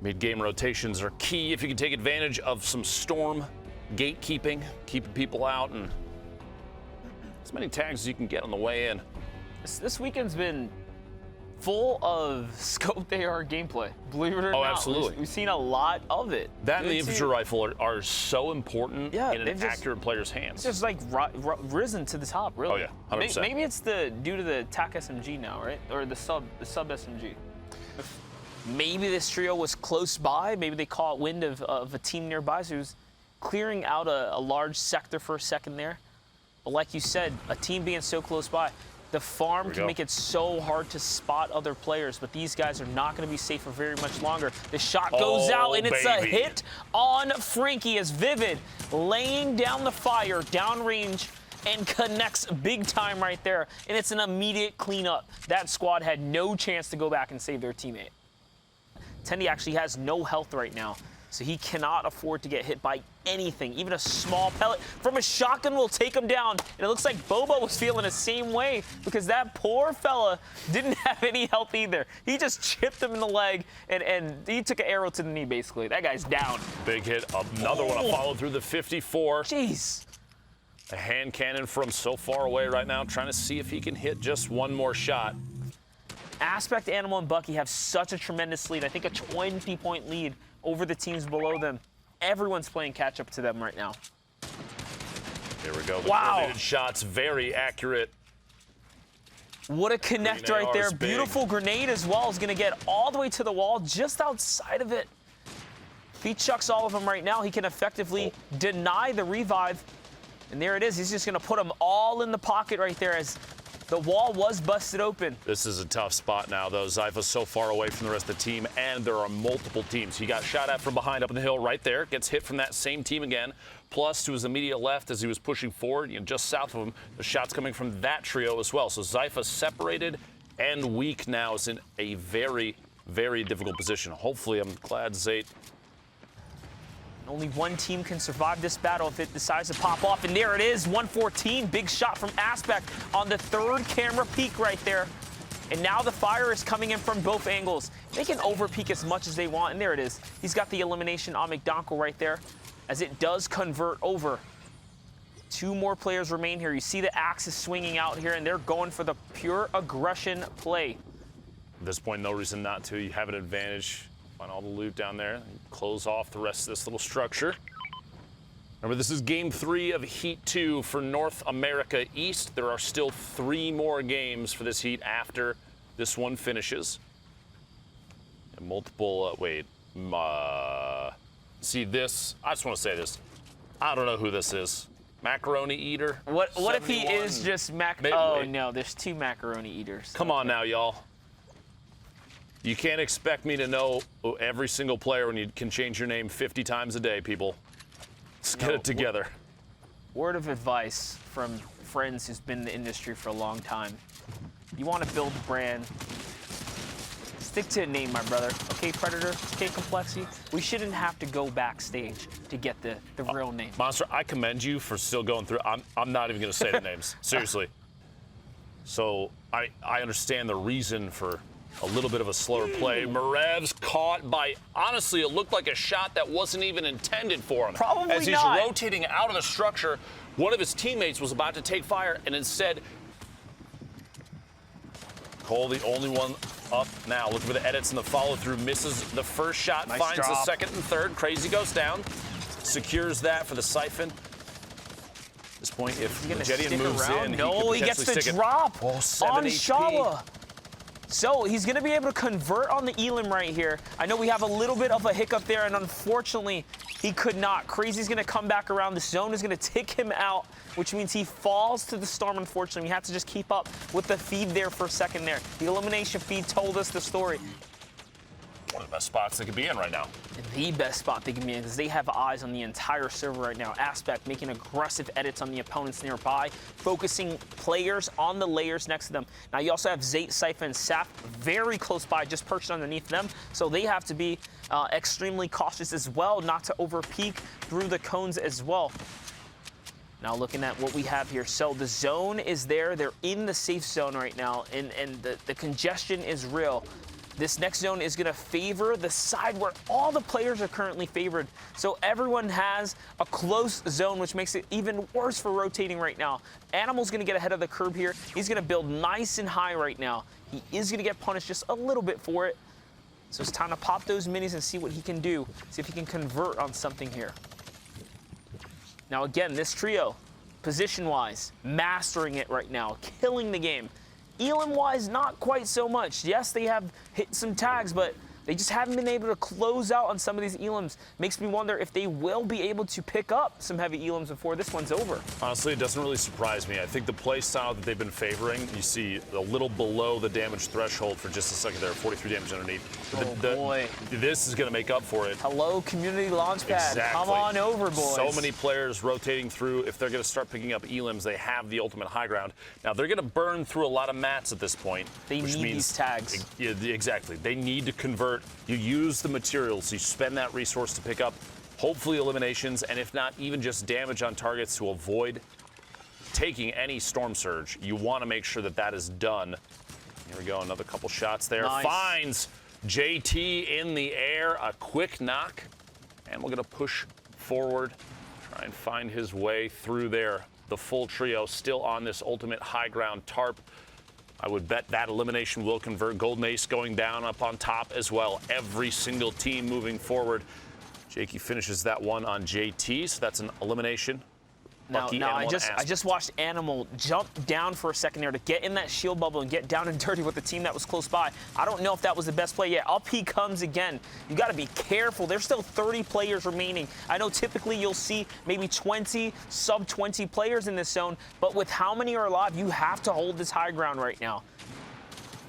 Mid-game rotations are key if you can take advantage of some storm gatekeeping, keeping people out, and as many tags as you can get on the way in. This weekend's been full of scoped AR gameplay. Believe it or not. Oh, absolutely. We've seen a lot of it. That and the infantry rifle are so important in an accurate player's hands. It's just like risen to the top, really. Oh, yeah, 100%. Maybe it's due to the TAC SMG now, right? Or the sub SMG. Maybe this trio was close by. Maybe they caught wind of a team nearby who's clearing out a large sector for a second there. But like you said, a team being so close by, the farm can make it so hard to spot other players, but these guys are not going to be safe for very much longer. The shot goes out, and it's a hit on Frankie as Vivid laying down the fire downrange and connects big time right there, and it's an immediate cleanup. That squad had no chance to go back and save their teammate. Tendy actually has no health right now, so he cannot afford to get hit by anything. Even a small pellet from a shotgun will take him down. And it looks like Boba was feeling the same way because that poor fella didn't have any health either. He just chipped him in the leg, and he took an arrow to the knee, basically. That guy's down. Big hit. Another one to follow through the 54. Jeez. A hand cannon from so far away right now, trying to see if he can hit just one more shot. Aspect, Animal, and Bucky have such a tremendous lead. I think a 20-point lead over the teams below them. Everyone's playing catch-up to them right now. Here we go. The coordinated shots, very accurate. What a connect right there. Beautiful grenade as well is going to get all the way to the wall, just outside of it. If he chucks all of them right now, he can effectively deny the revive. And there it is. He's just going to put them all in the pocket right there as the wall was busted open. This is a tough spot now, though. Zypha's so far away from the rest of the team, and there are multiple teams. He got shot at from behind up on the hill right there. Gets hit from that same team again. Plus, to his immediate left as he was pushing forward, just south of him, the shots coming from that trio as well. So Zypha separated and weak now is in a very, very difficult position. Hopefully, I'm glad Zayt. Only one team can survive this battle if it decides to pop off. And there it is, 114. Big shot from Aspect on the third camera peek right there. And now the fire is coming in from both angles. They can over-peek as much as they want. And there it is. He's got the elimination on McDonald right there as it does convert over. Two more players remain here. You see the axe is swinging out here, and they're going for the pure aggression play. At this point, no reason not to. You have an advantage. Find all the loot down there. Close off the rest of this little structure. Remember, this is Game 3 of Heat 2 for North America East. There are still 3 more games for this heat after this one finishes. And multiple, see this? I just want to say this. I don't know who this is. Macaroni Eater? What if he is just Oh, no, there's 2 Macaroni Eaters. Come on now, y'all. You can't expect me to know every single player when you can change your name 50 times a day, people. Let's get it together. Word of advice from friends who's been in the industry for a long time. You want to build a brand, stick to a name, my brother. Okay, Predator? Okay, Complexity? We shouldn't have to go backstage to get the real name. Monster, I commend you for still going through. I'm not even going to say the names. Seriously. So I understand the reason for a little bit of a slower play. Marev's caught by, honestly, it looked like a shot that wasn't even intended for him. Probably As he's rotating out of the structure, one of his teammates was about to take fire, and instead, Cole, the only one up now. Looking for the edits and the follow-through. Misses the first shot, nice finds drop. the second and third. Crazy goes down. Secures that for the siphon. At this point, if Jedian moves in, no, he gets the drop on Shala. So he's going to be able to convert on the Elim right here. I know we have a little bit of a hiccup there, and unfortunately, he could not. Crazy's going to come back around. The zone is going to tick him out, which means he falls to the storm, unfortunately. We had to just keep up with the feed there for a second there. The elimination feed told us the story. One of the best spots they could be in right now. The best spot they can be in because they have eyes on the entire server right now. Aspect making aggressive edits on the opponents nearby, focusing players on the layers next to them. Now you also have Zayt, Sypha, and Saf very close by, just perched underneath them. So they have to be extremely cautious as well, not to over-peek through the cones as well. Now looking at what we have here. So the zone is there. They're in the safe zone right now, and the congestion is real. This next zone is going to favor the side where all the players are currently favored. So everyone has a close zone, which makes it even worse for rotating right now. Animal's going to get ahead of the curb here. He's going to build nice and high right now. He is going to get punished just a little bit for it. So it's time to pop those minis and see what he can do. See if he can convert on something here. Now again, this trio, position-wise, mastering it right now, killing the game. Elim-wise, not quite so much. Yes, they have hit some tags, but they just haven't been able to close out on some of these Elims. Makes me wonder if they will be able to pick up some heavy Elims before this one's over. Honestly, it doesn't really surprise me. I think the play style that they've been favoring, you see a little below the damage threshold for just a second there, 43 damage underneath. But boy. This is going to make up for it. Hello, community launchpad. Exactly. Come on over, boys. So many players rotating through. If they're going to start picking up Elims, they have the ultimate high ground. Now, they're going to burn through a lot of mats at this point. They need these tags. Yeah, exactly. They need to convert. You use the materials, you spend that resource to pick up hopefully eliminations, and if not, even just damage on targets to avoid taking any storm surge. You want to make sure that that is done. Here we go, another couple shots there. Nice. Finds JT in the air, a quick knock, and we're going to push forward, try and find his way through there. The full trio still on this ultimate high ground tarp. I would bet that elimination will convert. Golden Ace going down up on top as well. Every single team moving forward. Jakey finishes that one on JT, so that's an elimination. Now I just watched Animal jump down for a second there to get in that shield bubble and get down and dirty with the team that was close by. I don't know if that was the best play yet. Up he comes again. You got to be careful. There's still 30 players remaining. I know typically you'll see maybe 20, sub-20 players in this zone, but with how many are alive, you have to hold this high ground right now.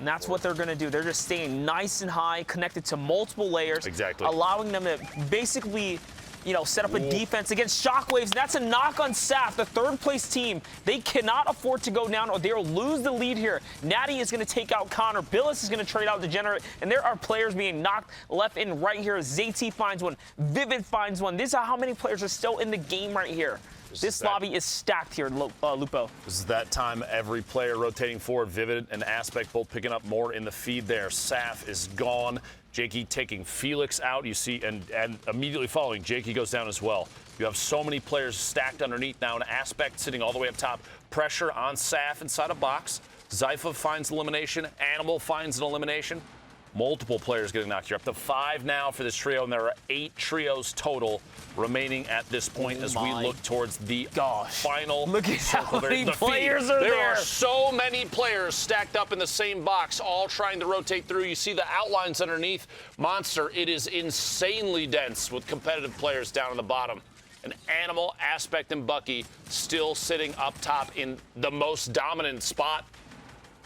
And that's what they're going to do. They're just staying nice and high, connected to multiple layers. Exactly. Allowing them to basically, you know, set up a defense against Shockwaves. That's a knock on SAF, the third place team. They cannot afford to go down or they'll lose the lead here. Natty is going to take out Connor. Billis is going to trade out Degenerate. And there are players being knocked left and right here. Zayt finds one. Vivid finds one. These are how many players are still in the game right here. This lobby is stacked here, Lupo. This is that time every player rotating forward. Vivid and Aspect both picking up more in the feed there. Saf is gone. Jakey taking Felix out, you see, and immediately following, Jakey goes down as well. You have so many players stacked underneath now, and Aspect sitting all the way up top. Pressure on Saf inside a box. Zypha finds elimination. Animal finds an elimination. Multiple players getting knocked here. Up to 5 now for this trio, and there are 8 trios total remaining at this point as we look towards the final. Look at how many players are there. There are so many players stacked up in the same box, all trying to rotate through. You see the outlines underneath. Monster, it is insanely dense with competitive players down in the bottom. And Animal, Aspect, and Bucky still sitting up top in the most dominant spot.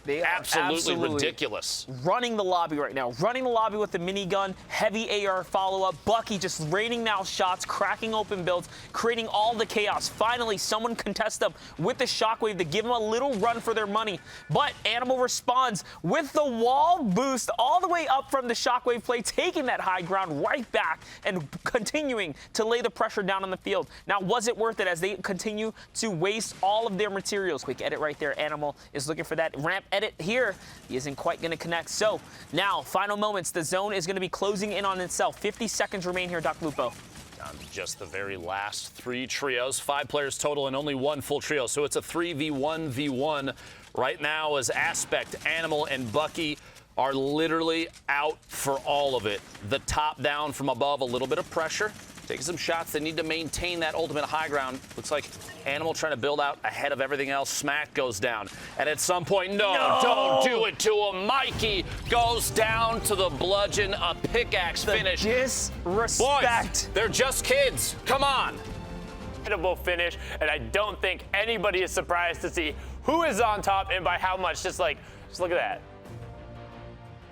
They are absolutely ridiculous. Running the lobby right now. Running the lobby with the minigun, heavy AR follow-up. Bucky just raining down shots, cracking open builds, creating all the chaos. Finally, someone contests them with the Shockwave to give them a little run for their money. But Animal responds with the wall boost all the way up from the Shockwave play, taking that high ground right back and continuing to lay the pressure down on the field. Now, was it worth it as they continue to waste all of their materials? Quick edit right there. Animal is looking for that ramp edit here. He isn't quite going to connect. So now, final moments. The zone is going to be closing in on itself. 50 seconds remain here, Doc Lupo. Down to just the very last 3 trios. 5 players total and only 1 full trio. So it's a 3v1v1 right now as Aspect, Animal, and Bucky are literally out for all of it. The top down from above, a little bit of pressure. Taking some shots. They need to maintain that ultimate high ground. Looks like Animal trying to build out ahead of everything else. Smack goes down. And at some point, no, don't do it to him. Mikey goes down to the bludgeon. A pickaxe finish. Disrespect. Boys, they're just kids. Come on. Incredible finish, and I don't think anybody is surprised to see who is on top and by how much. Just look at that.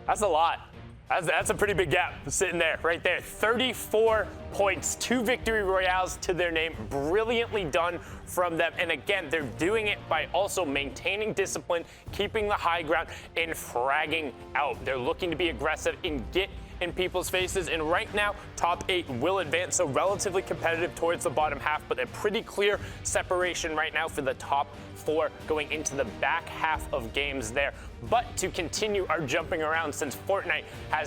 That's a lot. That's a pretty big gap sitting there, right there. 34 points, 2 victory royales to their name. Brilliantly done from them. And again, they're doing it by also maintaining discipline, keeping the high ground, and fragging out. They're looking to be aggressive and get in people's faces. And right now, top 8 will advance, so relatively competitive towards the bottom half, but a pretty clear separation right now for the top 4 going into the back half of games there. But to continue our jumping around, since Fortnite has